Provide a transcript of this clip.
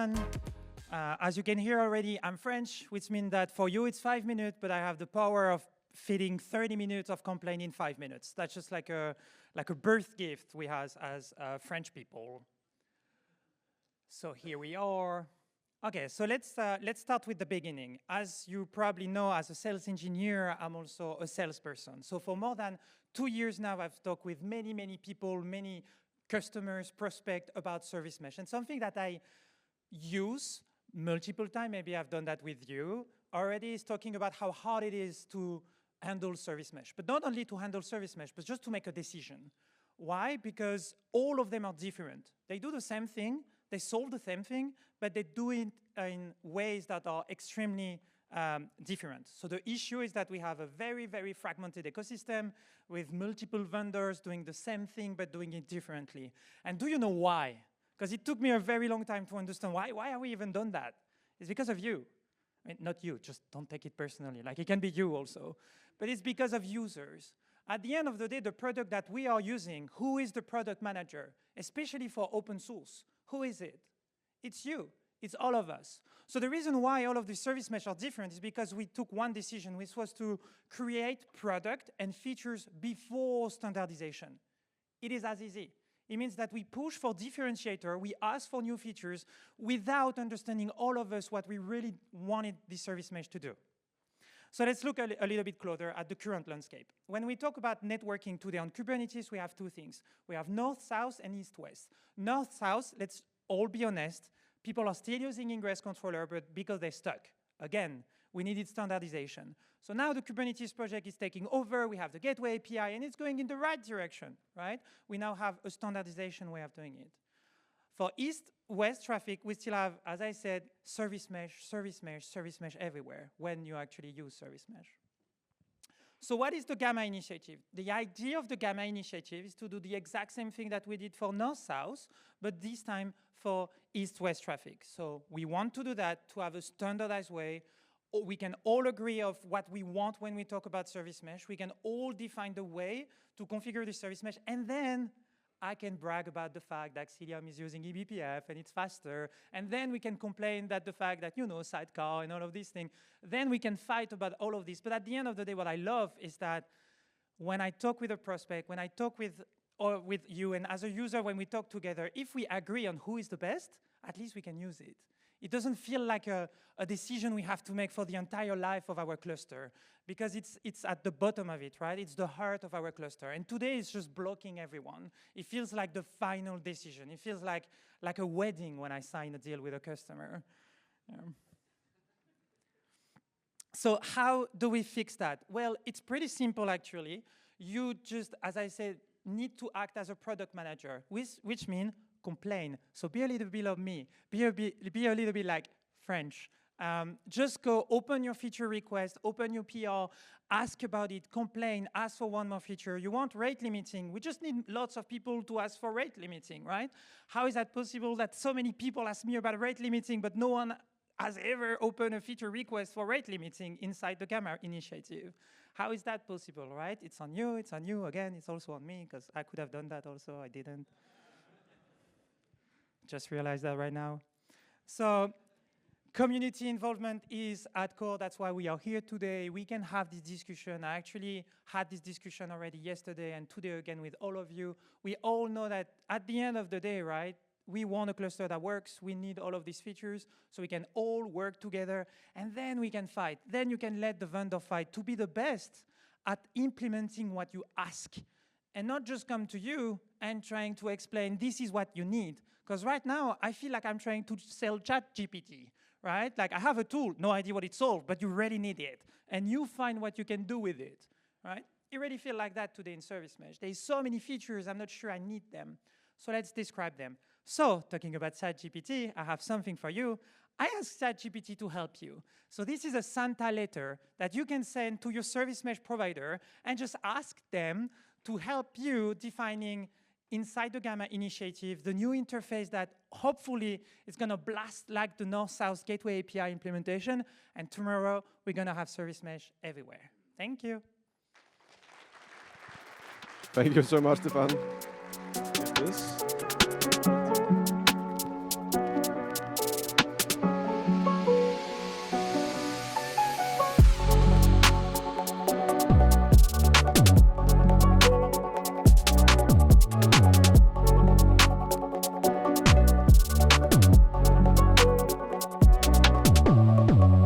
Stephane. As you can hear already, I'm French, which means that for you it's 5 minutes, but I have the power of fitting 30 minutes of complaint in 5 minutes. That's just like a birth gift we have as French people. So here we are. Okay, so let's start with the beginning. As you probably know, as a sales engineer, I'm also a salesperson. So for more than 2 years now, I've talked with many, many people, many customers, prospects about service mesh. And something that I use multiple times, maybe I've done that with you already, is talking about how hard it is to handle service mesh. But not only to handle service mesh, but just to make a decision. Why? Because all of them are different. They do the same thing, they solve the same thing, but they do it in ways that are extremely different. So the issue is that we have a very, very fragmented ecosystem with multiple vendors doing the same thing, but doing it differently. And do you know why? Because it took me a very long time to understand why have we even done that? It's because of you. I mean, not you, just don't take it personally. Like, it can be you also. But it's because of users. At the end of the day, the product that we are using, who is the product manager? Especially for open source. Who is it? It's you. It's all of us. So the reason why all of the service mesh are different is because we took one decision, which was to create product and features before standardization. It is as easy. It means that we push for differentiator, we ask for new features without understanding all of us what we really wanted the service mesh to do. So let's look a little bit closer at the current landscape. When we talk about networking today on Kubernetes, we have two things. We have north-south and east-west. North-south, let's all be honest, people are still using ingress controller, but because they're stuck. Again, we needed standardization. So now the Kubernetes project is taking over, we have the gateway API, and it's going in the right direction, right? We now have a standardization way of doing it. For east-west traffic, we still have, as I said, service mesh everywhere when you actually use service mesh. So what is the Gamma initiative? The idea of the Gamma initiative is to do the exact same thing that we did for north-south, but this time for east-west traffic. So we want to do that, to have a standardized way. We can all agree of what we want when we talk about service mesh. We can all define the way to configure the service mesh, and then I can brag about the fact that Xilium is using eBPF and it's faster, and then we can complain that the fact that, you know, sidecar and all of these things, then we can fight about all of this. But at the end of the day, what I love is that when I talk with a prospect, when I talk with you, and as a user, when we talk together, if we agree on who is the best, at least we can use it. It doesn't feel like a decision we have to make for the entire life of our cluster, because it's at the bottom of it, right? It's the heart of our cluster. And today it's just blocking everyone. It feels like the final decision. It feels like a wedding when I sign a deal with a customer. So how do we fix that? Well, it's pretty simple, actually. You just, as I said, need to act as a product manager, which means complain. So be a little bit of me. Be a little bit like French. Just go open your feature request, open your PR, ask about it, complain, ask for one more feature. You want rate limiting. We just need lots of people to ask for rate limiting, right? How is that possible that so many people ask me about rate limiting, but no one has ever opened a feature request for rate limiting inside the Gamma initiative? How is that possible, right? It's on you, again, it's also on me, because I could have done that also, I didn't. Just realized that right now. So community involvement is at core. That's why we are here today. We can have this discussion. I actually had this discussion already yesterday and today again with all of you. We all know that at the end of the day, right, we want a cluster that works. We need all of these features so we can all work together, and then we can fight. Then you can let the vendor fight to be the best at implementing what you ask, and not just come to you and trying to explain this is what you need. Because right now, I feel like I'm trying to sell ChatGPT, right? Like, I have a tool, no idea what it solves, but you really need it. And you find what you can do with it, right? You really feel like that today in Service Mesh. There's so many features, I'm not sure I need them. So let's describe them. So, talking about ChatGPT, I have something for you. I asked ChatGPT to help you. So this is a Santa letter that you can send to your Service Mesh provider and just ask them to help you defining inside the Gamma initiative the new interface that hopefully is going to blast like the North-South Gateway API implementation, and tomorrow we're going to have Service Mesh everywhere. Thank you. Thank you so much, Stephane. This.